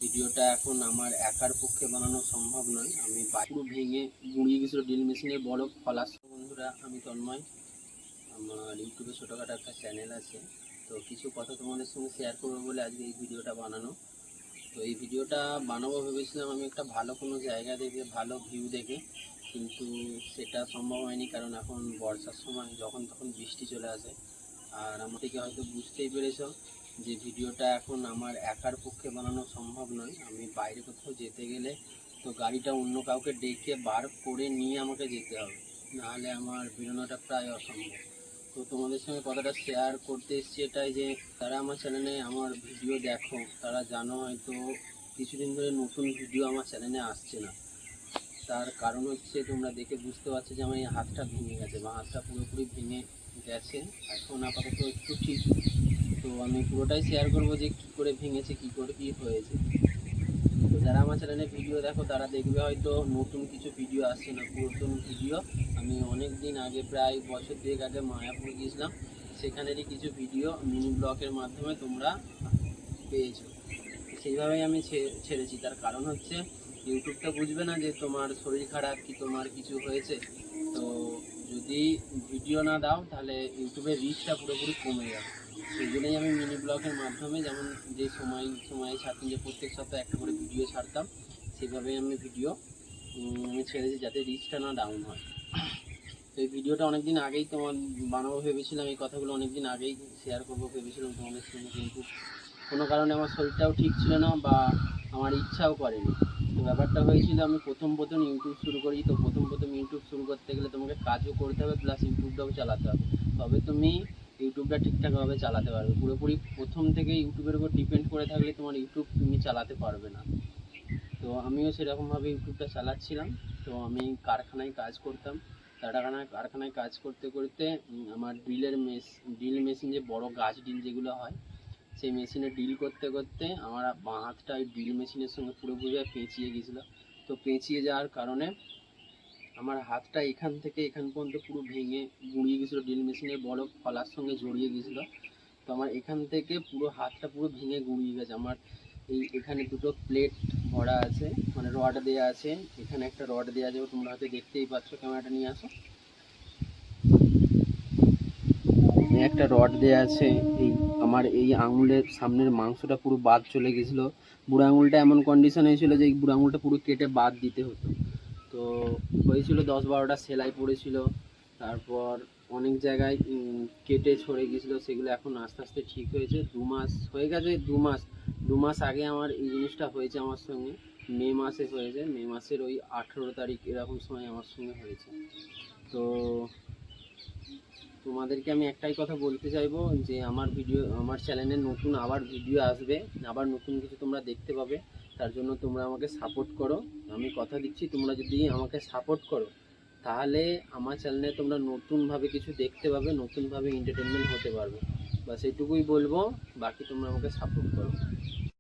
ভিডিওটা এখন আমার একার পক্ষে বানানো সম্ভব নয়। আমি পুরো ভেঙে গুঁড়িয়ে গেছিলো ড্রিল মেশিনে বড় ফলাস। বন্ধুরা, আমি তন্ময়। আমার ইউটিউবে ছোটোখাটো একটা চ্যানেল আছে, তো কিছু কথা তোমাদের সঙ্গে শেয়ার করবো বলে আজকে এই ভিডিওটা বানানো। তো এই ভিডিওটা বানাবো ভেবেছিলাম আমি একটা ভালো কোনো জায়গা দেখে, ভালো ভিউ দেখে, কিন্তু সেটা সম্ভব হয়নি। কারণ এখন বর্ষার সময় যখন তখন বৃষ্টি চলে আসে। আর আমার থেকে হয়তো বুঝতেই পেরেছ যে ভিডিওটা এখন আমার একার পক্ষে বানানো সম্ভব নয়। আমি বাইরে কোথাও যেতে গেলে তো গাড়িটা অন্য কাউকে ডেকে বার করে নিয়ে আমাকে যেতে হবে, নাহলে আমার বেরোনোটা প্রায় অসম্ভব। তো তোমাদের সঙ্গে কথাটা শেয়ার করতে এসেছি এটাই যে তারা আমার চ্যানেলে আমার ভিডিও দেখো, তারা জানো হয়তো কিছুদিন ধরে নতুন ভিডিও আমার চ্যানেলে আসছে না। তার কারণ হচ্ছে তোমরা দেখে বুঝতে পারছো যে আমার এই হাতটা ভেঙে গেছে, বা হাতটা পুরোপুরি ভেঙে গেছে। এখন আপাতত একটু ঠিক। তো আমি পুরোটাই শেয়ার করবো যে কী করে ভেঙেছে, কী করে কী হয়েছে। তো যারা আমার চ্যানেলে ভিডিও দেখো তারা দেখবে হয়তো নতুন কিছু ভিডিও আসছে না, পুরাতন ভিডিও। আমি অনেক দিন আগে, প্রায় বছর দুয়েক আগে মায়াপুর গিয়েছিলাম, সেখানেরই কিছু ভিডিও মিনি ব্লগের মাধ্যমে তোমরা পেয়েছো। সেইভাবেই আমি ছেড়েছি। তার কারণ হচ্ছে ইউটিউবটা বুঝবে না যে তোমার শরীর খারাপ কি তোমার কিছু হয়েছে। তো যদি ভিডিও না দাও তাহলে ইউটিউবের রিচটা পুরোপুরি কমে যাবে। সেই জন্যই আমি মিনি ব্লগের মাধ্যমে, যেমন যে সময়ে ছাড়তাম, যে প্রত্যেক সপ্তাহে একটা করে ভিডিও ছাড়তাম, সেভাবেই আমি ভিডিও আমি ছেড়েছি যাতে রিচটা না ডাউন হয়। তো এই ভিডিওটা অনেকদিন আগেই তোমার বানাবো ভেবেছিলাম, এই কথাগুলো অনেকদিন আগেই শেয়ার করবো ভেবেছিলাম তোমাদের সঙ্গে, কিন্তু কোনো কারণে আমার শরীরটাও ঠিক ছিল না, বা আমার ইচ্ছাও করেনি। তো ব্যাপারটা হয়েছিল, আমি প্রথম ইউটিউব শুরু করি। তো প্রথম ইউটিউব শুরু করতে গেলে তোমাকে কাজও করতে হবে, প্লাস ইউটিউবটাও চালাতে হবে, তবে তুমি ইউটিউবটা ঠিকঠাকভাবে চালাতে পারবে। পুরোপুরি প্রথম থেকে ইউটিউবের উপর ডিপেন্ড করে থাকলে তোমার ইউটিউব তুমি চালাতে পারবে না। তো আমিও সেরকমভাবে ইউটিউবটা চালাচ্ছিলাম। তো আমি কারখানায় কাজ করতাম। কারখানায় কাজ করতে করতে আমার ড্রিল মেশিন, যে বড় গাছ ড্রিল যেগুলো হয়, সেই মেশিনে ডিল করতে করতে আমার বাঁ হাতটা ওই ড্রিল মেশিনের সঙ্গে পুরোপুরি পেঁচিয়ে গিয়েছিলো। তো পেঁচিয়ে যাওয়ার কারণে আমার হাতটা এখান থেকে এখান পর্যন্ত পুরো ভেঙে গুঁড়িয়ে গেছিলো, ড্রিল মেশিনের বড় ফলার সঙ্গে জড়িয়ে গেছিলো। তো আমার এখান থেকে পুরো হাতটা পুরো ভেঙে গুঁড়িয়ে গেছে। আমার এখানে দুটো প্লেট ভরা আছে, মানে রড দেওয়া আছে। এখানে একটা রড দেওয়া আছে, তোমরা হয়তো দেখতেই পাচ্ছ। ক্যামেরাটা নিয়ে আসো। একটা রড দেওয়া আছে। আমার এই আঙুলের সামনের মাংসটা পুরো বাদ চলে গেছিলো। বুড়ো আঙুলটা এমন কন্ডিশন হয়েছিল যে এই বুড়ো আঙুলটা পুরো কেটে বাদ দিতে হতো। তো হয়েছিল 10-12টা সেলাই পড়েছিল। তারপর অনেক জায়গায় কেটে ছড়ে গেছিলো, সেগুলো এখন আস্তে আস্তে ঠিক হয়েছে। 2 মাস হয়ে গেছে। 2 মাস আগে আমার এই জিনিসটা হয়েছে আমার সঙ্গে। মে মাসে হয়েছে, মে মাসের ওই 18 তারিখ এরকম সময় আমার সঙ্গে হয়েছে। তো তোমাদেরকে আমি একটাই কথা বলতে চাইবো যে আমার চ্যানেলে নতুন আবার ভিডিও আসবে, আবার নতুন কিছু তোমরা দেখতে পাবে। তার জন্য তোমরা আমাকে সাপোর্ট করো। আমি কথা দিচ্ছি, তোমরা যদি আমাকে সাপোর্ট করো তাহলে আমার চ্যানেলে তোমরা নতুনভাবে কিছু দেখতে পাবে, নতুনভাবে এন্টারটেনমেন্ট হতে পারবে। বাস এইটুকুই বলবো, বাকি তোমরা আমাকে সাপোর্ট করো।